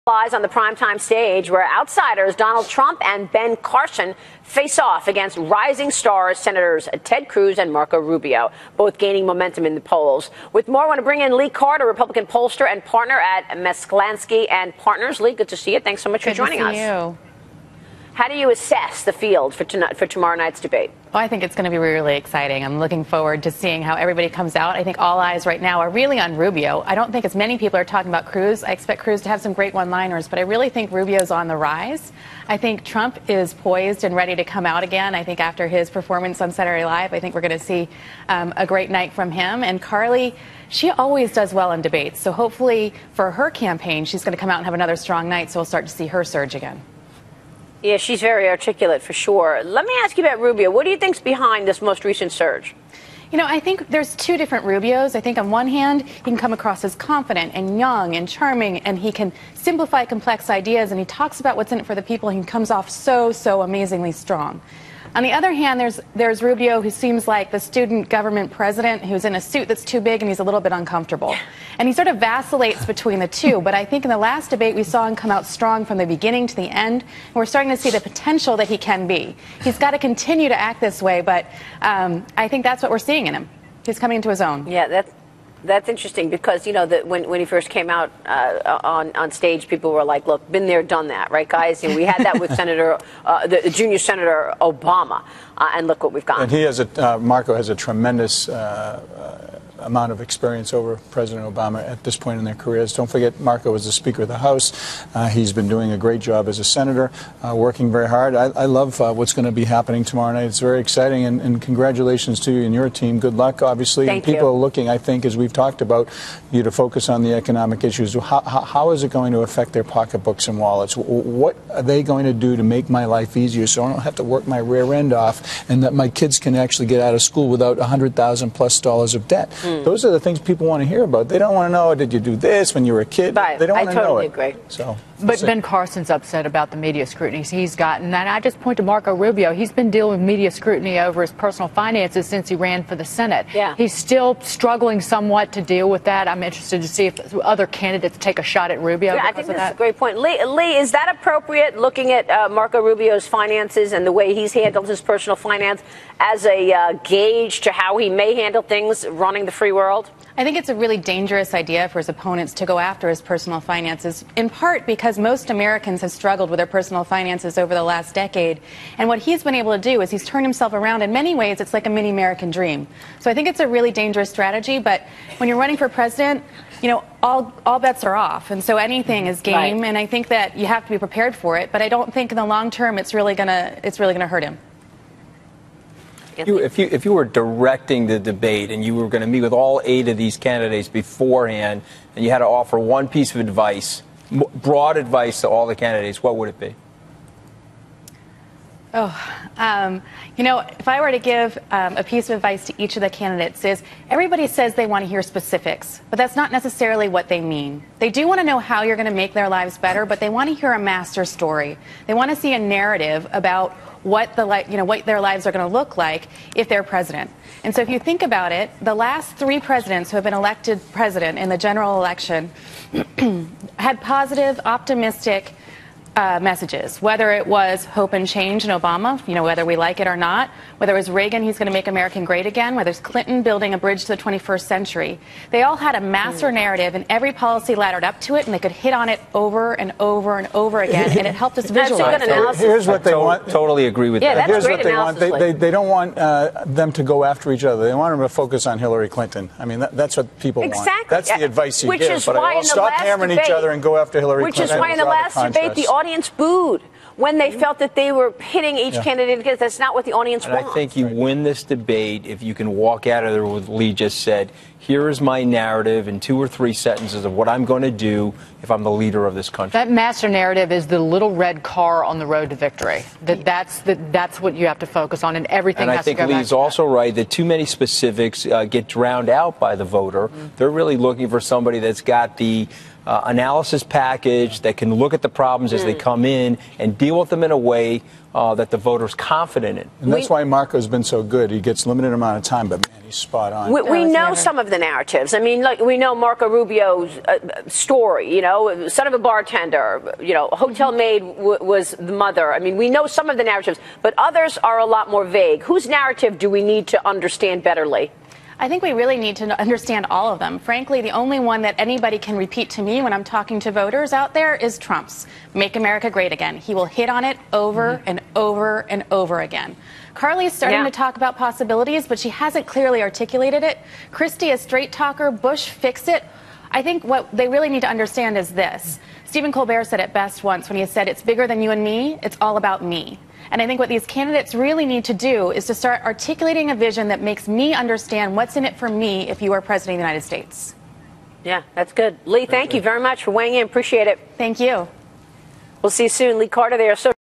Lies on the primetime stage where outsiders Donald Trump and Ben Carson face off against rising stars Senators Ted Cruz and Marco Rubio, both gaining momentum in the polls. With more, I want to bring in Lee Carter, Republican pollster and partner at Maslansky Partners Lee. Good to see you. Thanks so much for joining us. You. How do you assess the field for tomorrow night's debate? Well, I think it's going to be really exciting. I'm looking forward to seeing how everybody comes out. I think all eyes right now are really on Rubio. I don't think as many people are talking about Cruz. I expect Cruz to have some great one-liners, but I really think Rubio's on the rise. I think Trump is poised and ready to come out again. I think after his performance on Saturday Night Live, I think we're going to see a great night from him. And Carly, she always does well in debates. So hopefully for her campaign, she's going to come out and have another strong night, so we'll start to see her surge again. Yeah, she's very articulate for sure. Let me ask you about Rubio. What do you think's behind this most recent surge? You know, I think there's two different Rubios. I think on one hand, he can come across as confident and young and charming, and he can simplify complex ideas, and he talks about what's in it for the people, and he comes off so amazingly strong. On the other hand, there's Rubio, who seems like the student government president who's in a suit that's too big and he's a little bit uncomfortable. And he sort of vacillates between the two. But I think in the last debate, we saw him come out strong from the beginning to the end. And we're starting to see the potential that he can be. He's got to continue to act this way, but I think that's what we're seeing in him. He's coming into his own. Yeah, that's interesting because, you know, when he first came out on stage, people were like, look, been there, done that, right, guys? And we had that with the junior Senator Obama, and look what we've got. And he has Marco has a tremendous amount of experience over President Obama at this point in their careers. Don't forget, Marco was the Speaker of the House. He's been doing a great job as a senator, working very hard. I love what's going to be happening tomorrow night. It's very exciting, and congratulations to you and your team. Good luck, obviously. Thank and people you. are looking, I think, as we've talked about, you to focus on the economic issues. How is it going to affect their pocketbooks and wallets? What are they going to do to make my life easier so I don't have to work my rear end off, and that my kids can actually get out of school without $100,000+ of debt? Those are the things people want to hear about. They don't want to know, did you do this when you were a kid? Right. They don't want to know it. I totally agree. So, but Ben Carson's upset about the media scrutiny he's gotten. And I just point to Marco Rubio. He's been dealing with media scrutiny over his personal finances since he ran for the Senate. Yeah. He's still struggling somewhat to deal with that. I'm interested to see if other candidates take a shot at Rubio. Yeah, I think that's a great point. Lee, is that appropriate, looking at Marco Rubio's finances and the way he's handled his personal finance as a gauge to how he may handle things running the free world? I think it's a really dangerous idea for his opponents to go after his personal finances, in part because most Americans have struggled with their personal finances over the last decade. And what he's been able to do is he's turned himself around. In many ways, it's like a mini American dream. So I think it's a really dangerous strategy. But when you're running for president, you know, all bets are off. And so anything is game. Right. And I think that you have to be prepared for it. But I don't think in the long term it's really gonna hurt him. If you were directing the debate and you were going to meet with all 8 of these candidates beforehand and you had to offer one piece of advice, broad advice to all the candidates, what would it be? You know, if I were to give a piece of advice to each of the candidates, is everybody says they want to hear specifics, but that's not necessarily what they mean. They do want to know how you're going to make their lives better, but they want to hear a master story. They want to see a narrative about what their lives are going to look like if they're president. And so if you think about it, the last 3 presidents who have been elected president in the general election had positive, optimistic messages, whether it was hope and change in Obama, you know, whether we like it or not, whether it was Reagan, he's going to make America great again, whether it's Clinton building a bridge to the 21st century. They all had a master narrative, and every policy laddered up to it, and they could hit on it over and over and over again, and it helped us visualize. Here's what they want. Totally agree with that. That's Here's what they want. They don't want them to go after each other. They want them to focus on Hillary Clinton. I mean, that's what people want. That's the advice you give. But stop hammering each other and go after Hillary Clinton. Which is why in the last debate, the audience booed when they felt that they were pitting each candidate, because that's not what the audience wants. I think you win this debate if you can walk out of there with what Lee just said. Here is my narrative in 2 or 3 sentences of what I'm going to do if I'm the leader of this country. That master narrative is the little red car on the road to victory. That's what you have to focus on, and everything has to go back. And I think Lee's also right that too many specifics get drowned out by the voter. They're really looking for somebody that's got the analysis package, that can look at the problems as they come in and deal with them in a way that the voter's confident in. And that's why Marco's been so good. He gets limited amount of time, but man, he's spot on. We know some of the narratives. I mean, like, we know Marco Rubio's story, you know, son of a bartender, you know, hotel maid was the mother. I mean, we know some of the narratives, but others are a lot more vague. Whose narrative do we need to understand better, Lee? I think we really need to understand all of them. Frankly, the only one that anybody can repeat to me when I'm talking to voters out there is Trump's. Make America Great Again. He will hit on it over and over and over again. Carly's starting to talk about possibilities, but she hasn't clearly articulated it. Christie, a straight talker. Bush, fix it. I think what they really need to understand is this. Stephen Colbert said it best once when he said, it's bigger than you and me, it's all about me. And I think what these candidates really need to do is to start articulating a vision that makes me understand what's in it for me if you are president of the United States. Yeah, that's good. Lee, thank you very much for weighing in. Appreciate it. Thank you. We'll see you soon. Lee Carter there. So